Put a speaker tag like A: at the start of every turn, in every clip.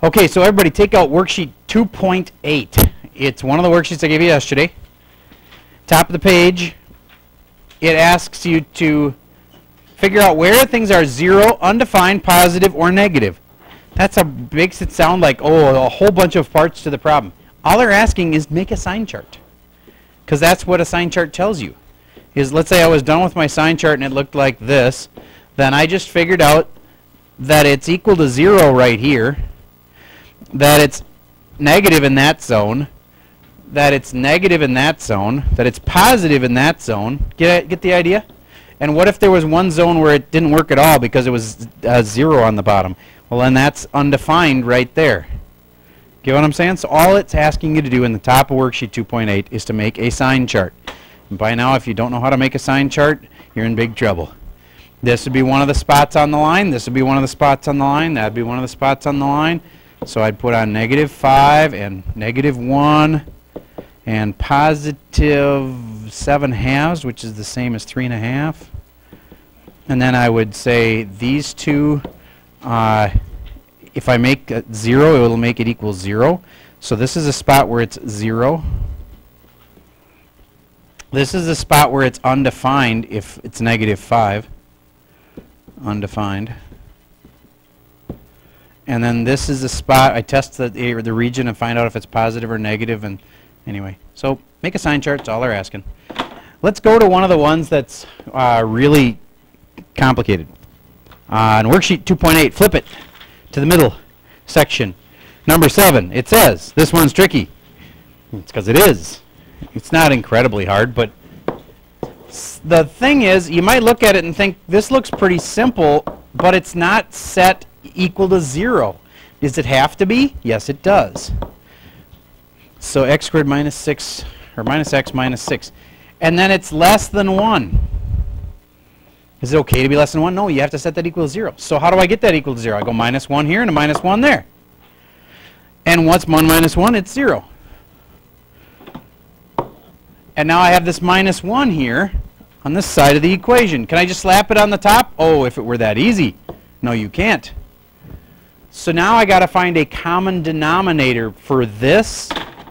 A: Okay, so everybody take out worksheet 2.8. It's one of the worksheets I gave you yesterday. Top of the page, it asks you to figure out where things are 0, undefined, positive, or negative. Makes it sound like, oh, a whole bunch of parts to the problem. All they're asking is make a sign chart. Because that's what a sign chart tells you. Let's say I was done with my sign chart and it looked like this. Then I just figured out that it's equal to 0 right here. That it's negative in that zone. That it's negative in that zone. That it's positive in that zone. Get the idea? And what if there was one zone where it didn't work at all because it was 0 on the bottom? Well, then that's undefined right there. Get what I'm saying? So all it's asking you to do in the top of worksheet 2.8 is to make a sign chart. And by now, if you don't know how to make a sign chart, you're in big trouble. This would be one of the spots on the line. This would be one of the spots on the line. That would be one of the spots on the line. So I'd put on -5 and -1 and positive 7/2, which is the same as 3.5. And then I would say these two, if I make 0, it will make it equal 0. So this is a spot where it's 0. This is a spot where it's undefined if it's -5. Undefined. And then this is a spot, I test the region and find out if it's positive or negative. And anyway, so make a sign chart, that's all they're asking. Let's go to one of the ones that's really complicated. On worksheet 2.8, flip it to the middle section. Number 7, it says, this one's tricky. It's because it is. It's not incredibly hard, but the thing is, you might look at it and think, this looks pretty simple, but it's not set equal to 0. Does it have to be? Yes, it does. So x squared minus 6, or minus x minus 6. And then it's less than 1. Is it okay to be less than 1? No, you have to set that equal to 0. So how do I get that equal to 0? I go -1 here and a -1 there. And what's 1 minus 1? It's 0. And now I have this -1 here on this side of the equation. Can I just slap it on the top? Oh, if it were that easy. No, you can't. So now I got to find a common denominator for this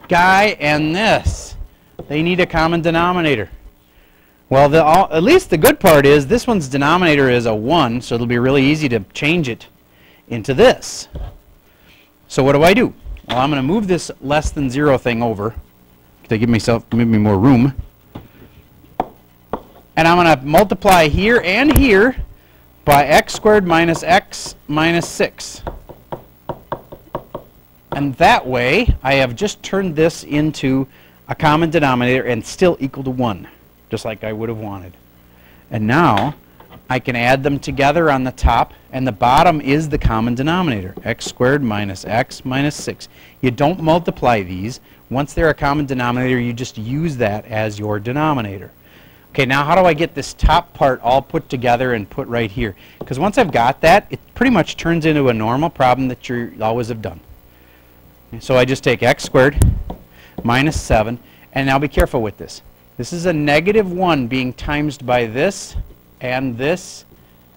A: guy and this. They need a common denominator. Well, at least the good part is this one's denominator is a 1, so it'll be really easy to change it into this. So what do? Well, I'm going to move this less than 0 thing over to give me more room. And I'm going to multiply here and here by x squared minus x minus 6. And that way, I have just turned this into a common denominator and still equal to 1, just like I would have wanted. And now, I can add them together on the top, and the bottom is the common denominator, x squared minus x minus 6. You don't multiply these. Once they're a common denominator, you just use that as your denominator. Okay, now how do I get this top part all put together and put right here? Because once I've got that, it pretty much turns into a normal problem that you always have done. So I just take x squared minus 7, and now be careful with this. This is a -1 being times by this and this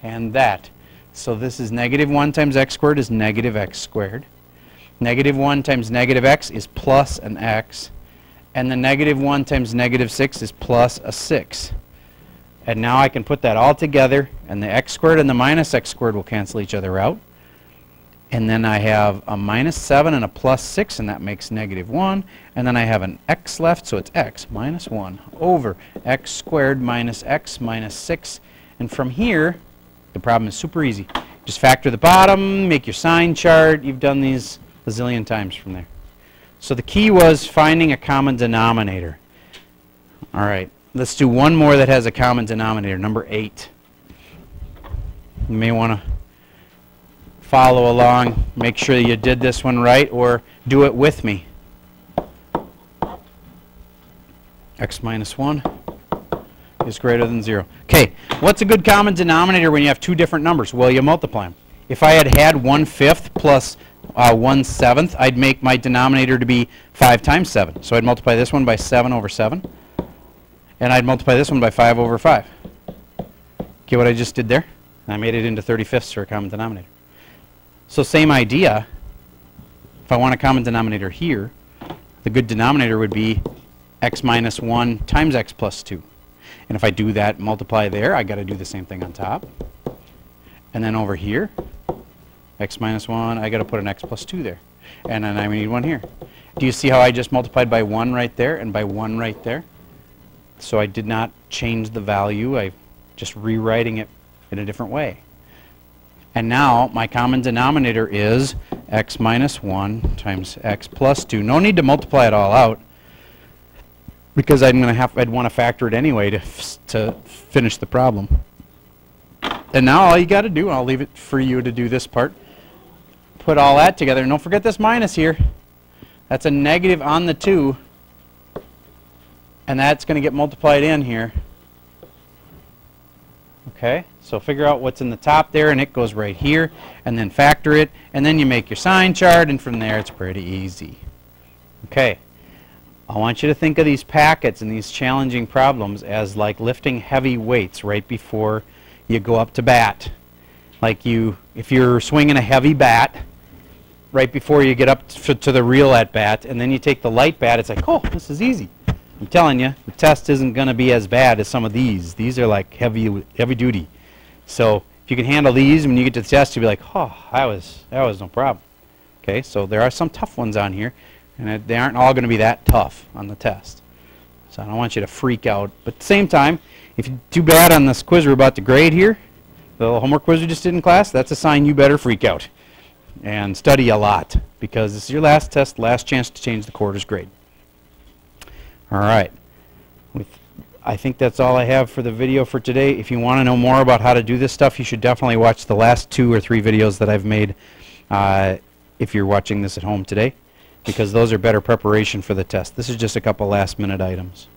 A: and that. So this is -1 times x squared is -x squared. -1 times -x is plus an x. And the -1 times -6 is plus a 6. And now I can put that all together, and the x squared and the minus x squared will cancel each other out. And then I have a -7 and a +6, and that makes -1. And then I have an x left, so it's x minus 1 over x squared minus x minus 6. And from here, the problem is super easy. Just factor the bottom, make your sign chart. You've done these a zillion times from there. So the key was finding a common denominator. All right, let's do one more that has a common denominator, number 8. You may want to follow along, make sure you did this one right, or do it with me. X minus 1 is greater than 0. Okay, what's a good common denominator when you have two different numbers? Well, you multiply them. If I had 1/5 plus 1/7, I'd make my denominator to be 5 times 7. So I'd multiply this one by 7 over 7. And I'd multiply this one by 5 over 5. Get what I just did there? I made it into 35ths for a common denominator. So same idea. if I want a common denominator here, the good denominator would be x minus 1 times x plus 2. And if I do that, multiply there, I got to do the same thing on top. And then over here, x minus 1, I got to put an x plus 2 there. And then I need 1 here. Do you see how I just multiplied by 1 right there and by 1 right there? So I did not change the value. I'm just rewriting it in a different way. And now my common denominator is x minus 1 times x plus 2. No need to multiply it all out, because I'd want to factor it anyway to finish the problem. And now all you got to do, I'll leave it for you to do this part, put all that together. And don't forget this minus here. That's a negative on the 2. And that's going to get multiplied in here. Okay, so figure out what's in the top there, and it goes right here. And then factor it, and then you make your sign chart, and from there it's pretty easy. Okay. I want you to think of these packets and these challenging problems as like lifting heavy weights right before you go up to bat. Like if you're swinging a heavy bat right before you get up to the real at bat, and then you take the light bat, it's like, oh, this is easy. I'm telling you, the test isn't going to be as bad as some of these. These are like heavy duty. So if you can handle these when you get to the test, you'll be like, oh, that was no problem. Okay, so there are some tough ones on here. And they aren't all going to be that tough on the test. So I don't want you to freak out. But at the same time, if you do bad on this quiz we're about to grade here, the little homework quiz we just did in class, that's a sign you better freak out. And study a lot, because this is your last test, last chance to change the quarters grade. All right. I think that's all I have for the video for today. If you want to know more about how to do this stuff, you should definitely watch the last 2 or 3 videos that I've made if you're watching this at home today, because those are better preparation for the test. This is just a couple last-minute items.